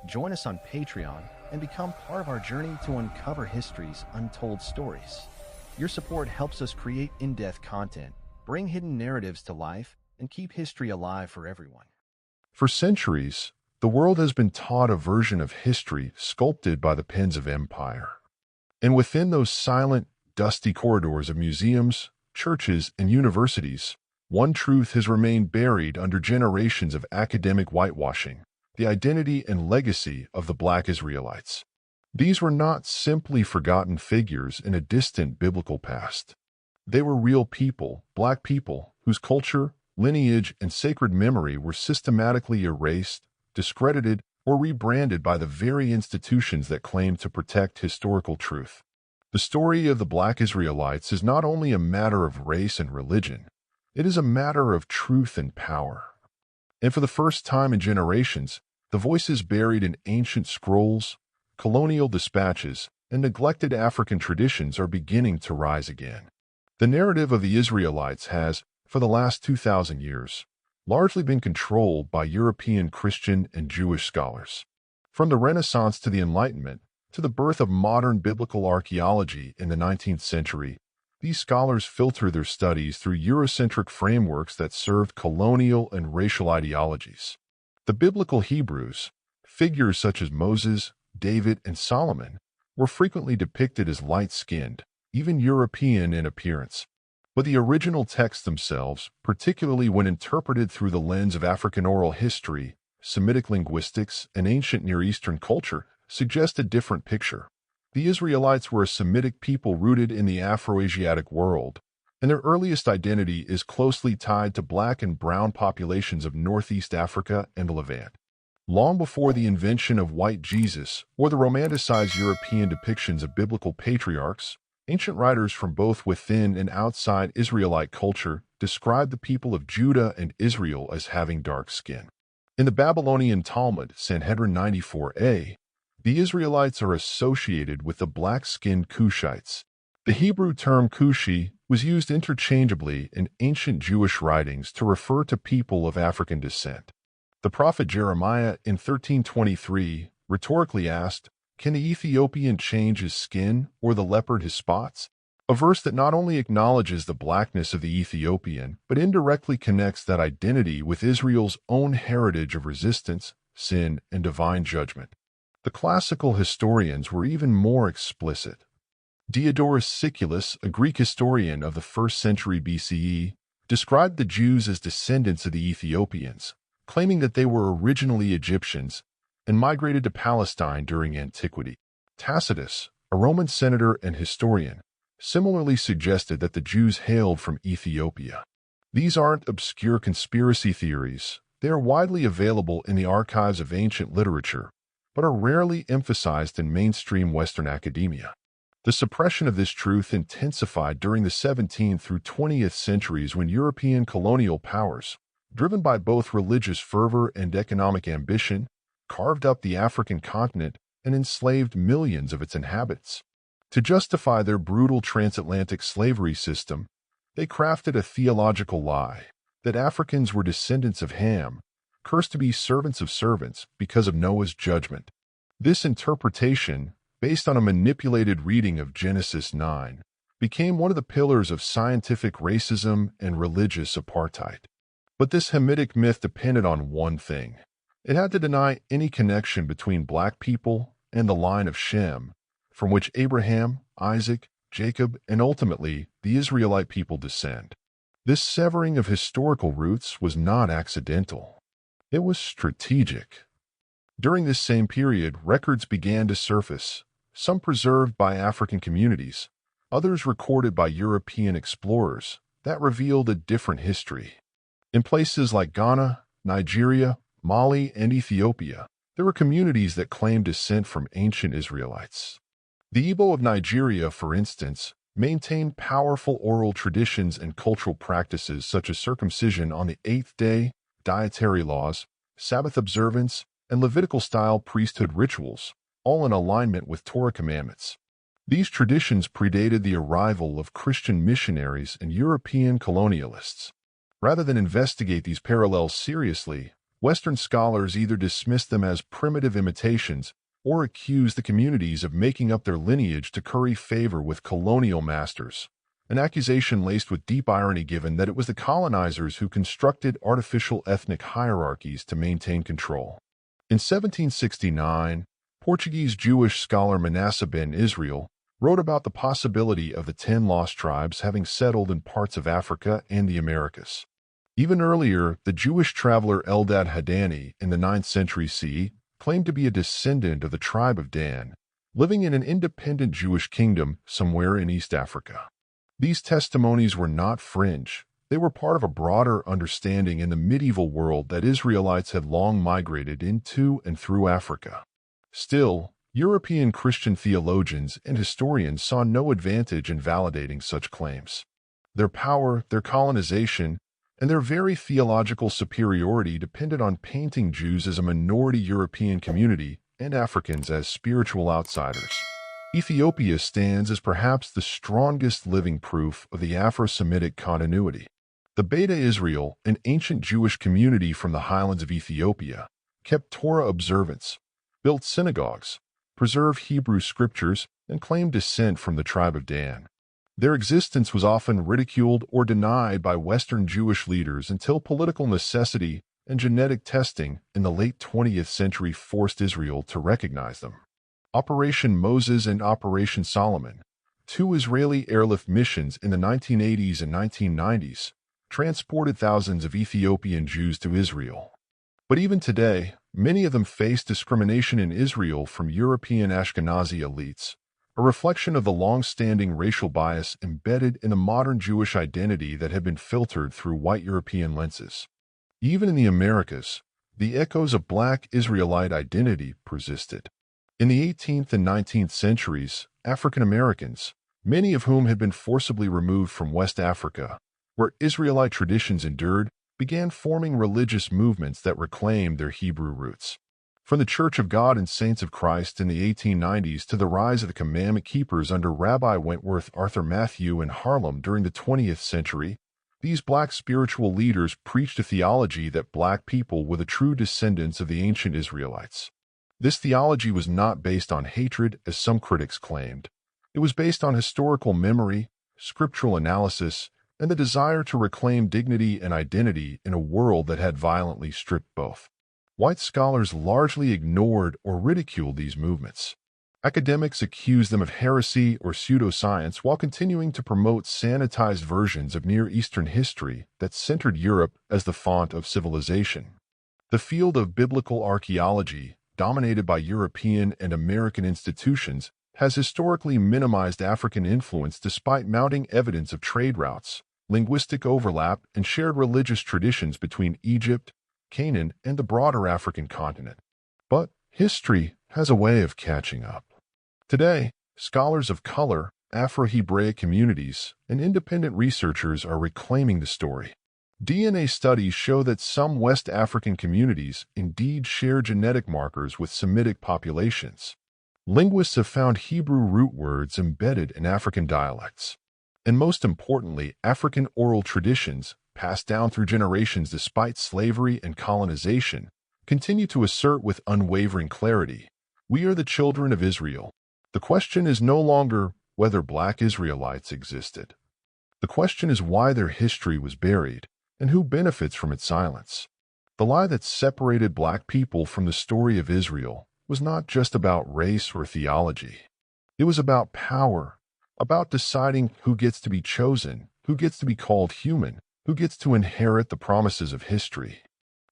Join us on Patreon and become part of our journey to uncover history's untold stories. Your support helps us create in-depth content, bring hidden narratives to life, and keep history alive for everyone. For centuries, the world has been taught a version of history sculpted by the pens of empire. And within those silent, dusty corridors of museums, churches, and universities, one truth has remained buried under generations of academic whitewashing: the identity and legacy of the Black Israelites. These were not simply forgotten figures in a distant biblical past. They were real people, Black people, whose culture, lineage, and sacred memory were systematically erased, discredited, or rebranded by the very institutions that claim to protect historical truth. The story of the Black Israelites is not only a matter of race and religion, it is a matter of truth and power. And for the first time in generations, the voices buried in ancient scrolls, colonial dispatches, and neglected African traditions are beginning to rise again. The narrative of the Israelites has, for the last 2,000 years, largely been controlled by European Christian and Jewish scholars. From the Renaissance to the Enlightenment, to the birth of modern biblical archaeology in the 19th century, these scholars filter their studies through Eurocentric frameworks that served colonial and racial ideologies. The biblical Hebrews, figures such as Moses, David, and Solomon, were frequently depicted as light-skinned, even European in appearance. But the original texts themselves, particularly when interpreted through the lens of African oral history, Semitic linguistics, and ancient Near Eastern culture, suggest a different picture. The Israelites were a Semitic people rooted in the Afro-Asiatic world, and their earliest identity is closely tied to Black and brown populations of Northeast Africa and the Levant. Long before the invention of white Jesus or the romanticized European depictions of biblical patriarchs, ancient writers from both within and outside Israelite culture described the people of Judah and Israel as having dark skin. In the Babylonian Talmud, Sanhedrin 94a, the Israelites are associated with the black-skinned Cushites. The Hebrew term Cushi was used interchangeably in ancient Jewish writings to refer to people of African descent. The prophet Jeremiah in 1323 rhetorically asked, "Can the Ethiopian change his skin or the leopard his spots?" A verse that not only acknowledges the blackness of the Ethiopian, but indirectly connects that identity with Israel's own heritage of resistance, sin, and divine judgment. The classical historians were even more explicit. Diodorus Siculus, a Greek historian of the 1st century BCE, described the Jews as descendants of the Ethiopians, claiming that they were originally Egyptians and migrated to Palestine during antiquity. Tacitus, a Roman senator and historian, similarly suggested that the Jews hailed from Ethiopia. These aren't obscure conspiracy theories. They are widely available in the archives of ancient literature, but are rarely emphasized in mainstream Western academia. The suppression of this truth intensified during the 17th through 20th centuries when European colonial powers, driven by both religious fervor and economic ambition, carved up the African continent and enslaved millions of its inhabitants. To justify their brutal transatlantic slavery system, they crafted a theological lie that Africans were descendants of Ham, cursed to be servants of servants because of Noah's judgment. This interpretation, based on a manipulated reading of Genesis 9, became one of the pillars of scientific racism and religious apartheid. But this Hamitic myth depended on one thing. It had to deny any connection between Black people and the line of Shem, from which Abraham, Isaac, Jacob, and ultimately the Israelite people descend. This severing of historical roots was not accidental. It was strategic. During this same period, records began to surface, some preserved by African communities, others recorded by European explorers, that revealed a different history. In places like Ghana, Nigeria, Mali, and Ethiopia, there were communities that claimed descent from ancient Israelites. The Igbo of Nigeria, for instance, maintained powerful oral traditions and cultural practices such as circumcision on the 8th day, dietary laws, Sabbath observance, and Levitical-style priesthood rituals, all in alignment with Torah commandments. These traditions predated the arrival of Christian missionaries and European colonialists. Rather than investigate these parallels seriously, Western scholars either dismiss them as primitive imitations or accuse the communities of making up their lineage to curry favor with colonial masters, an accusation laced with deep irony given that it was the colonizers who constructed artificial ethnic hierarchies to maintain control. In 1769, Portuguese Jewish scholar Manasseh ben Israel wrote about the possibility of the 10 lost tribes having settled in parts of Africa and the Americas. Even earlier, the Jewish traveler Eldad Hadani in the 9th century CE claimed to be a descendant of the tribe of Dan, living in an independent Jewish kingdom somewhere in East Africa. These testimonies were not fringe. They were part of a broader understanding in the medieval world that Israelites had long migrated into and through Africa. Still, European Christian theologians and historians saw no advantage in validating such claims. Their power, their colonization, and their very theological superiority depended on painting Jews as a minority European community and Africans as spiritual outsiders. Ethiopia stands as perhaps the strongest living proof of the Afro-Semitic continuity. The Beta Israel, an ancient Jewish community from the highlands of Ethiopia, kept Torah observance, built synagogues, preserved Hebrew scriptures, and claimed descent from the tribe of Dan. Their existence was often ridiculed or denied by Western Jewish leaders until political necessity and genetic testing in the late 20th century forced Israel to recognize them. Operation Moses and Operation Solomon, two Israeli airlift missions in the 1980s and 1990s, transported thousands of Ethiopian Jews to Israel. But even today, many of them face discrimination in Israel from European Ashkenazi elites, a reflection of the long-standing racial bias embedded in the modern Jewish identity that had been filtered through white European lenses. Even in the Americas, the echoes of Black Israelite identity persisted. In the 18th and 19th centuries, African Americans, many of whom had been forcibly removed from West Africa, where Israelite traditions endured, began forming religious movements that reclaimed their Hebrew roots. From the Church of God and Saints of Christ in the 1890s to the rise of the Commandment Keepers under Rabbi Wentworth Arthur Matthew in Harlem during the 20th century, these Black spiritual leaders preached a theology that Black people were the true descendants of the ancient Israelites. This theology was not based on hatred, as some critics claimed. It was based on historical memory, scriptural analysis, and the desire to reclaim dignity and identity in a world that had violently stripped both. White scholars largely ignored or ridiculed these movements. Academics accused them of heresy or pseudoscience while continuing to promote sanitized versions of Near Eastern history that centered Europe as the font of civilization. The field of biblical archaeology, dominated by European and American institutions, has historically minimized African influence despite mounting evidence of trade routes, linguistic overlap, and shared religious traditions between Egypt, Canaan, and the broader African continent. But history has a way of catching up. Today, scholars of color, Afro-Hebraic communities, and independent researchers are reclaiming the story. DNA studies show that some West African communities indeed share genetic markers with Semitic populations. Linguists have found Hebrew root words embedded in African dialects. And most importantly, African oral traditions, passed down through generations despite slavery and colonization, continue to assert with unwavering clarity, "We are the children of Israel." The question is no longer whether Black Israelites existed. The question is why their history was buried and who benefits from its silence. The lie that separated Black people from the story of Israel was not just about race or theology. It was about power, about deciding who gets to be chosen, who gets to be called human, who gets to inherit the promises of history.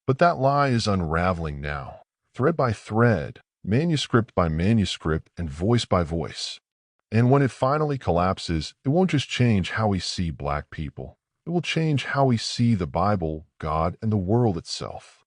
But that lie is unraveling now, thread by thread, manuscript by manuscript, and voice by voice. And when it finally collapses, it won't just change how we see Black people. It will change how we see the Bible, God, and the world itself.